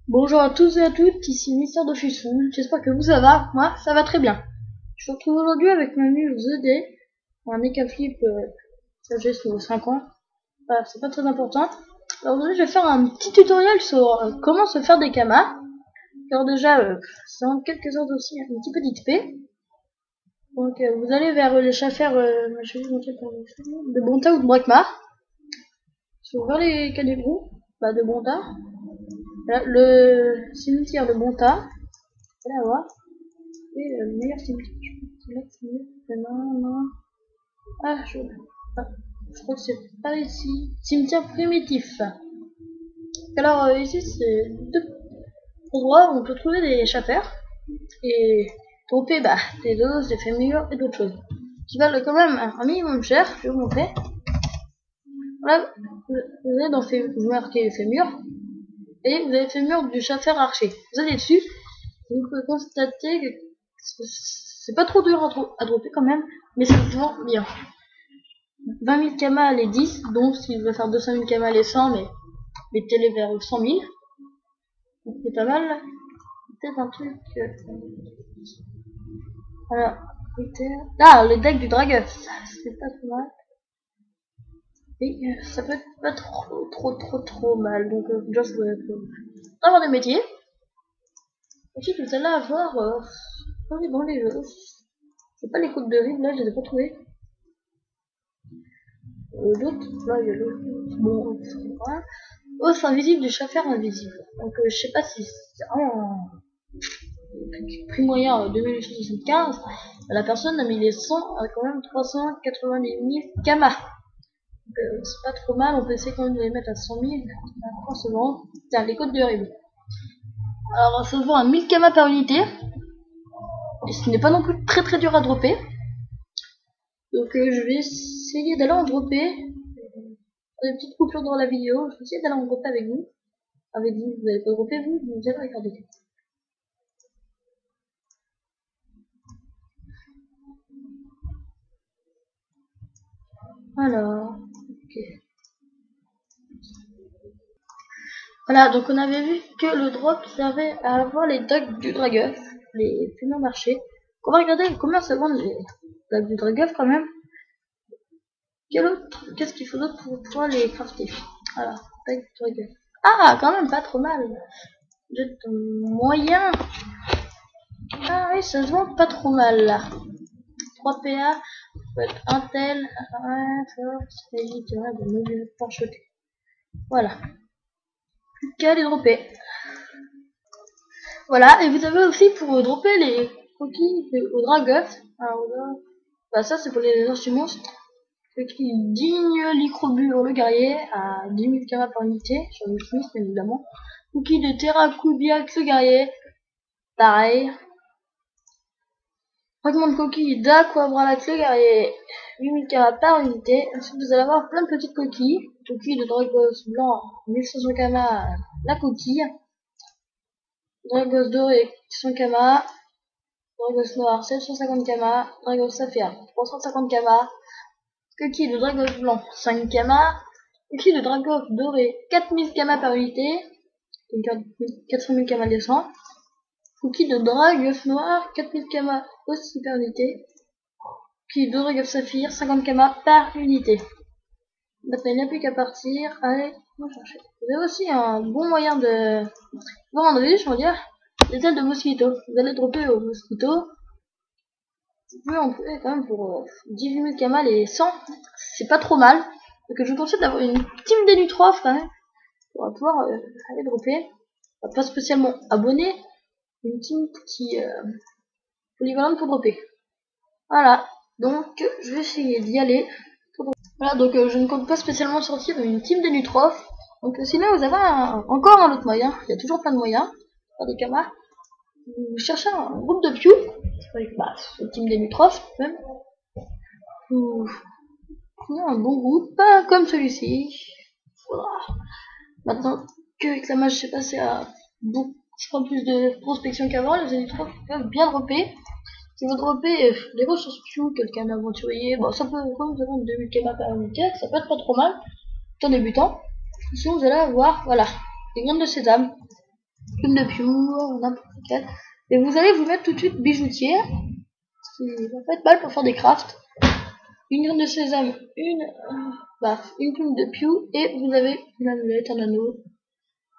Bonjour à tous et à toutes, ici Mister Dofusou, j'espère que vous ça va, moi ça va très bien. Je vous retrouve aujourd'hui avec mon ami ZD, un Eka Flip sagesse niveau 5 ans, voilà, c'est pas très important. Alors aujourd'hui je vais faire un petit tutoriel sur comment se faire des kamas. Alors déjà, c'est en quelques heures aussi un petit peu d'XP. Donc vous allez vers les chaffaires, je vais vous montrer par de Bonta ou de Brakmar. Si vous vers les Cadebrou, de Bonta. Là, le cimetière de Bonta, vous allez avoir. Et le meilleur cimetière, non. Ah, je crois que c'est pas ici. Cimetière primitif. Alors ici c'est deux endroits où on peut trouver des chaffaires et trouver des os, des fémurs et d'autres choses qui valent quand même un minimum cher. Je vais vous montrer. Là, vous allez dans vous marquez fémur et vous avez fémur du chaffaire archer. Vous allez dessus, vous pouvez constater que c'est pas trop dur à dropper quand même, mais ça se vend bien. 20 000 kamas les 10, donc si vous voulez faire 200 000 kamas les 100, mais mettez-les vers 100 000. C'est pas mal. Peut-être un truc. Alors, le deck du Dragus, c'est pas trop mal. Et ça peut être pas trop mal. Donc, just avoir des métiers. Ensuite, vous allez avoir dans les jeux. C'est pas les côtes de rive, là, je les ai pas trouvées. D'autres, là, il y a le. Bon, voilà. Os invisible du chaffaire invisible. Donc, je sais pas si c'est vraiment prix moyen 2875. La personne a mis les 100 à quand même 390 000 kamas. C'est pas trop mal, on peut essayer quand même de les mettre à 100 000. Après, se vend. Tiens, les côtes de rive. Alors, ça se vend à 1000 kamas par unité. Et ce n'est pas non plus très dur à dropper. Donc, je vais essayer d'aller en dropper. Des petites coupures dans la vidéo. Je vais essayer d'aller en dropper avec vous. Avec vous, vous n'allez pas dropper, vous allez regarder. Alors, ok. Voilà, donc on avait vu que le drop servait à avoir les docks du Dragueuf, les fémurs marchés. On va regarder combien ça vend les docks du Dragueuf quand même. Qu'est-ce qu'il faut d'autre pour pouvoir les crafter? Alors, dock du Dragueuf. Ah, quand même pas trop mal. Jet moyen. Ah oui, ça se vend pas trop mal là. 3 PA, peut être Intel, force, élite, de mobile parcheté. Voilà. Plus qu'à les dropper. Voilà, et vous avez aussi pour dropper les coquilles au Dragoth. Ça c'est pour les instruments. Coquille digne l'icrobure le guerrier à 10 000 kamas par unité, sur le Smith évidemment. Coquille de Terracubiax le guerrier, pareil. Fragment de coquille d'Aquabralax le guerrier, 8000 kamas par unité. Ensuite vous allez avoir plein de petites coquilles. Coquille de Dragos blanc, 1500 kamas la coquille. Dragos doré, 100 kamas. Dragos noir, 750 kamas. Dragos saphir, 350 kamas. Coquille de Dragos blanc, 5 kamas. Coquille de Dragos doré, 4000 kamas par unité. 400 000 kamas les 100. Coquille de Dragos noir, 4000 kamas aussi par unité. Coquille de Dragos saphir, 50 kamas par unité. Maintenant il n'y a plus qu'à partir. Allez, on va chercher. Vous avez aussi un bon moyen de vendre riche, on va dire. Les ailes de mosquito. Vous allez dropper au mosquito. Vous pouvez en trouver quand même pour 18 000 kamas les 100. C'est pas trop mal. Donc je vous conseille d'avoir une team d'Enutrof quand même. Pour pouvoir aller dropper. Pas spécialement abonné. Une team qui polyvalente pour dropper. Voilà. Donc je vais essayer d'y aller. Voilà, donc je ne compte pas spécialement sortir une team d'Enutrof. Donc sinon vous avez encore un autre moyen. Il y a toujours plein de moyens. Faire des kamas. Vous cherchez un groupe de Pew. Le team d'Enutrof même. Vous trouvez un bon groupe, pas comme celui-ci. Voilà. Maintenant qu'avec la match j'ai passé à beaucoup, je crois, plus de prospection qu'avant, les Enutrof peuvent bien dropper. Si vous droppez des ressources Pew, quelqu'un aventurier, ça peut, comme vous avez 2000 kamas par unité, ça peut être pas trop mal, tout en débutant. Sinon vous allez avoir, voilà, des graines de sésame. plume de Pew, n'importe quelle. Et vous allez vous mettre tout de suite bijoutier, ce qui va pas être mal pour faire des crafts. Une graine de sésame, une plume de Pew, et vous avez une amulette, un anneau.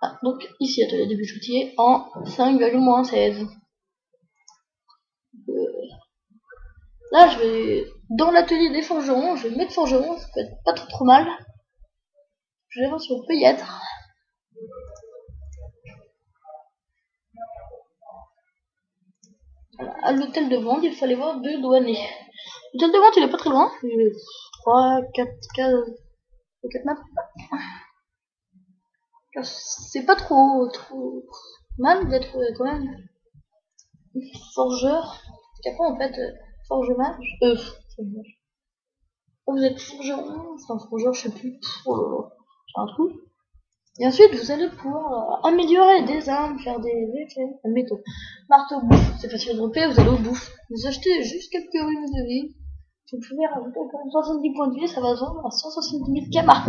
Ah, donc ici, atelier des bijoutiers en 5,-16. Là, je vais dans l'atelier des forgerons, je vais mettre forgeron, ça peut être pas trop mal. Je vais voir si on peut y être. Voilà, à l'hôtel de vente, il faut aller voir 2 douaniers. L'hôtel de vente, il est pas très loin. 3, 4 cases, 4 maps. C'est pas trop mal d'être quand même forgeur. Parce qu'après, en fait, forgemage. Vous êtes forgeron, enfin forgeur, je sais plus. Oh là là, j'ai un trou. Et ensuite, vous allez pouvoir améliorer des armes, faire des effets. Admettons, marteau bouffe, c'est facile de dropper, vous allez au bouffe. Vous achetez juste quelques runes de vie. Vous pouvez rajouter quand même 70 points de vie, ça va se vendre à 170 000 camas.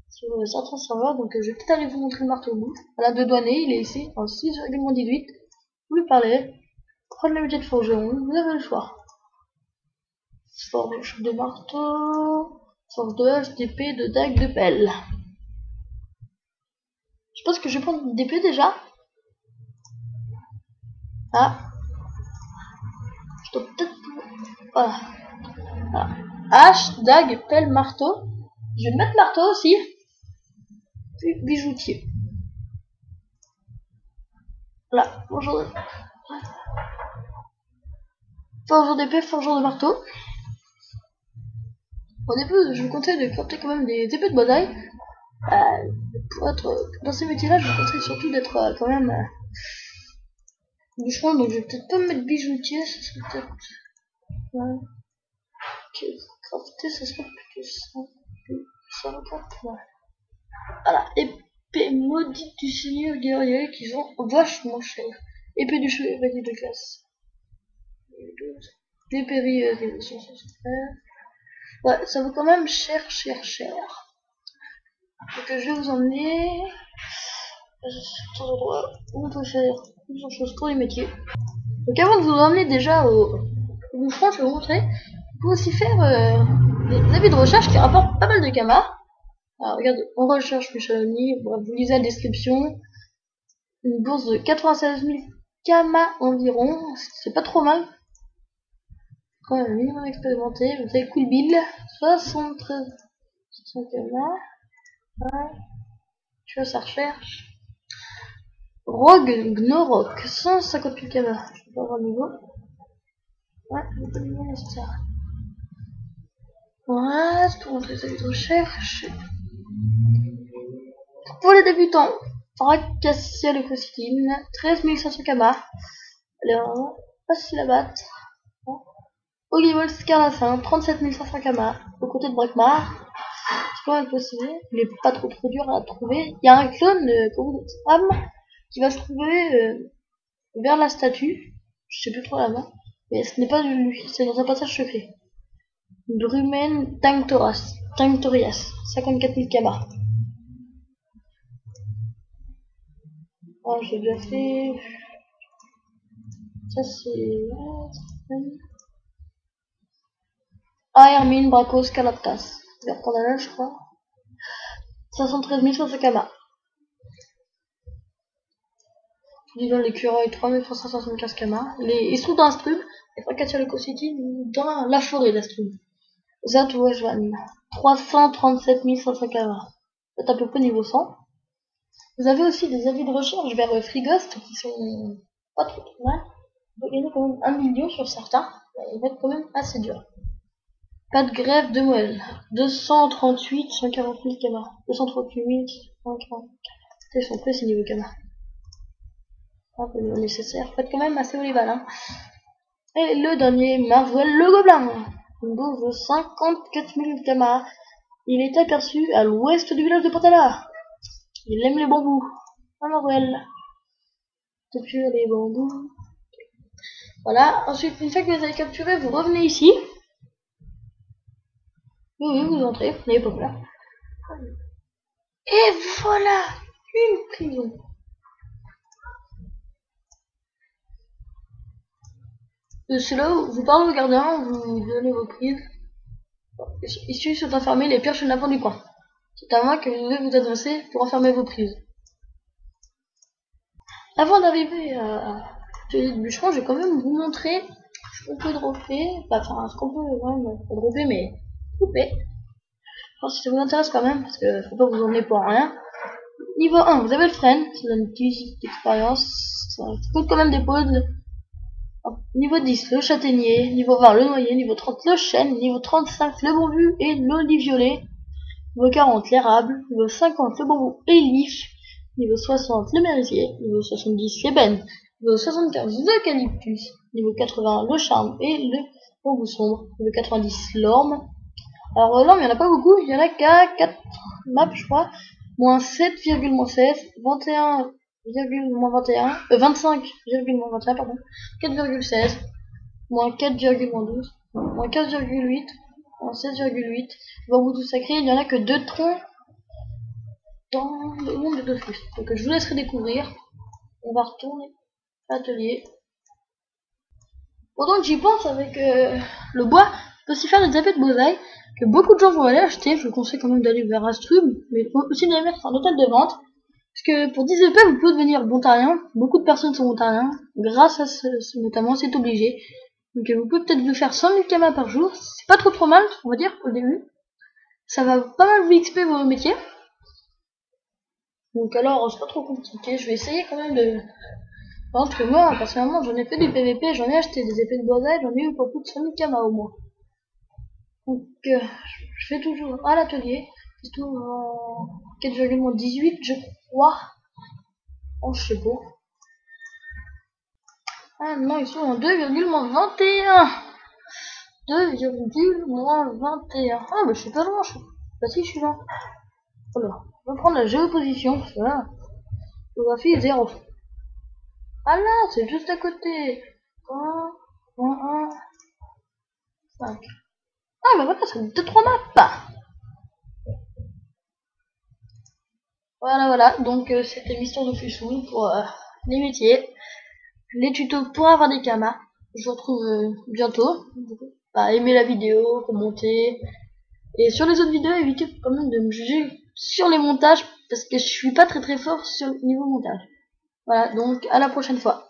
Sur certains serveurs, donc je vais peut-être aller vous montrer le marteau bouffe. Voilà, 2 douaniers, il est ici en 6,18. Vous lui parlez, prenez le métier de forgeron, vous avez le choix. Forge de marteau, forge de hache, d'épée, de dague, de pelle. Je pense que je vais prendre d'épée déjà. Ah, je dois peut-être... Voilà. Hache, dague, pelle, marteau. Je vais mettre marteau aussi. Puis bijoutier. Voilà, bonjour. Forgeron d'épée, forgeron de marteau. Au début, je vous conseille de crafter quand même des épées de bataille. Pour être dans ces métiers-là, je vous conseille surtout d'être quand même bûcheron, donc je vais peut-être pas me mettre bijoutier, ça serait peut-être... Ouais. Ok, crafter, ça serait plutôt ça. Ouais. Voilà, épée maudite du seigneur guerrier qui sont vachement chères. Épée du chevalier de classe. L'épée ouais, ça vaut quand même cher. Donc je vais vous emmener où on peut faire plusieurs choses pour les métiers. Donc avant de vous emmener déjà au boucheron, je vais vous montrer. Vous pouvez aussi faire des avis de recherche qui rapportent pas mal de kamas. Alors regardez, on recherche Michelini, vous lisez la description. Une bourse de 96 000 kamas environ, c'est pas trop mal. Quand même minimum expérimenté, vous avez Cool Bill, 73 kamas. Ouais. Tu vois, ça recherche. Rogue Gnorok, 150 000 kamas. Je peux pas avoir le niveau. Ouais, j'ai pas le niveau nécessaire. Voilà, c'est pour montrer les avis de recherche. Pour les débutants, Fracassia le Cosquine, 13 500 kamas. Elle est vraiment facile à battre. Ogivol Scarlassin, 37 500 kamas. Au côté de Brakmar, c'est quand même possible. Il est pas trop dur à trouver. Il y a un clone qui va se trouver vers la statue. Je sais plus trop la main. Mais ce n'est pas de lui, c'est dans un passage secret. Drumen Tanctorias, 54 000 kamas. Oh, j'ai déjà fait. Ça c'est. Ah, Hermine, Bracos, Calaptas. Je vais reprendre là, je crois. 513 500 kamas. Disons l'écureuil, 3375 kamas. Ils se trouvent dans Astrub. Et Fracassia le City dans la forêt d'Astrub. Zatouajvan, 337 500 kamas. C'est à peu près niveau 100. Vous avez aussi des avis de recherche vers Frigost qui sont pas trop mal. Vous gagnez quand même 1 million sur certains. Ils vont être quand même assez durs. Pas de grève de Moelle. 238 140 000 kamas. 238 140 000. Ils sont prêts ces niveaux kamas. Un peu nécessaire. Faites quand même assez haut les balles. Hein. Et le dernier, Marvel le Gobelin. Une bourse de 54 000 kamas. Il est aperçu à l'ouest du village de Portala. Il aime les bambous. Ah, Marvel. Depuis les bambous. Voilà. Ensuite, une fois que vous avez capturé, vous revenez ici. Oui, vous entrez. N'ayez pas peur. Et voilà, une prison. C'est là où vous parlez au gardien, vous donnez vos prises. Ici sont enfermés les pires chenapans du coin. C'est à moi que vous devez vous adresser pour enfermer vos prises. Avant d'arriver à l'atelier de bûcheron, je vais quand même vous montrer ce qu'on peut dropper. Enfin, ce qu'on peut vraiment pas dropper, mais couper. Alors, si ça vous intéresse quand même, parce que faut pas vous emmener pour rien. Niveau 1, vous avez le frein, ça donne une petite expérience. Ça coûte quand même des pauses. Niveau 10, le châtaignier. Niveau 20, le noyer. Niveau 30, le chêne. Niveau 35, le bambou et l'olive-violet. Niveau 40, l'érable. Niveau 50, le bambou et l'if. Niveau 60, le merisier. Niveau 70, l'ébène. Niveau 75, l'eucalyptus. Niveau 80, le charme et le bambou sombre. Niveau 90, l'orme. Alors l'orme, il n'y en a pas beaucoup. Il y en a qu'à 4 maps, je crois. Moins 7, moins 16, 21, moins 21, 25, moins 21, pardon. 4,16, moins 4, moins 12, moins 15,8, moins 16,8. Bambou tout sacré, il n'y en a que 2 troncs dans le monde de Dofus. Donc je vous laisserai découvrir. On va retourner à l'atelier. Pendant que j'y pense, avec le bois, on peut aussi faire des épées de bonsaï que beaucoup de gens vont aller acheter. Je vous conseille quand même d'aller vers Astrub, mais il faut aussi les mettre sur un hôtel de vente. Parce que pour 10 épées, vous pouvez devenir bontarien. Beaucoup de personnes sont bontariens. Grâce à ce, notamment, c'est obligé. Donc vous pouvez peut-être vous faire 100 000 kamas par jour. C'est pas trop mal, on va dire, au début. Ça va pas mal vous XP vos métiers. Donc alors, c'est pas trop compliqué. Je vais essayer quand même de... Parce que moi, personnellement, j'en ai fait du PVP, j'en ai acheté des épées de bonsaï, j'en ai eu pour plus de 100 000 kamas au moins. Donc je fais toujours à l'atelier. C'est tout en 4,18 je crois. Oh, je sais pas. Ah non, ils sont en 2,21. 2,21. Ah bah je suis pas loin. Bah si, je suis là. Alors, on va prendre la géoposition, parce que là, géographie est 0. Ah là, c'est juste à côté. 1, 1, 5. Ah bah voilà, ça me fait 3 maps. Voilà, donc c'était Mister de Fuchou pour les métiers, les tutos pour avoir des kamas. Je vous retrouve bientôt. Aimez la vidéo, commentez. Et sur les autres vidéos, évitez quand même de me juger sur les montages, parce que je suis pas très fort sur le niveau montage. Voilà, donc à la prochaine fois.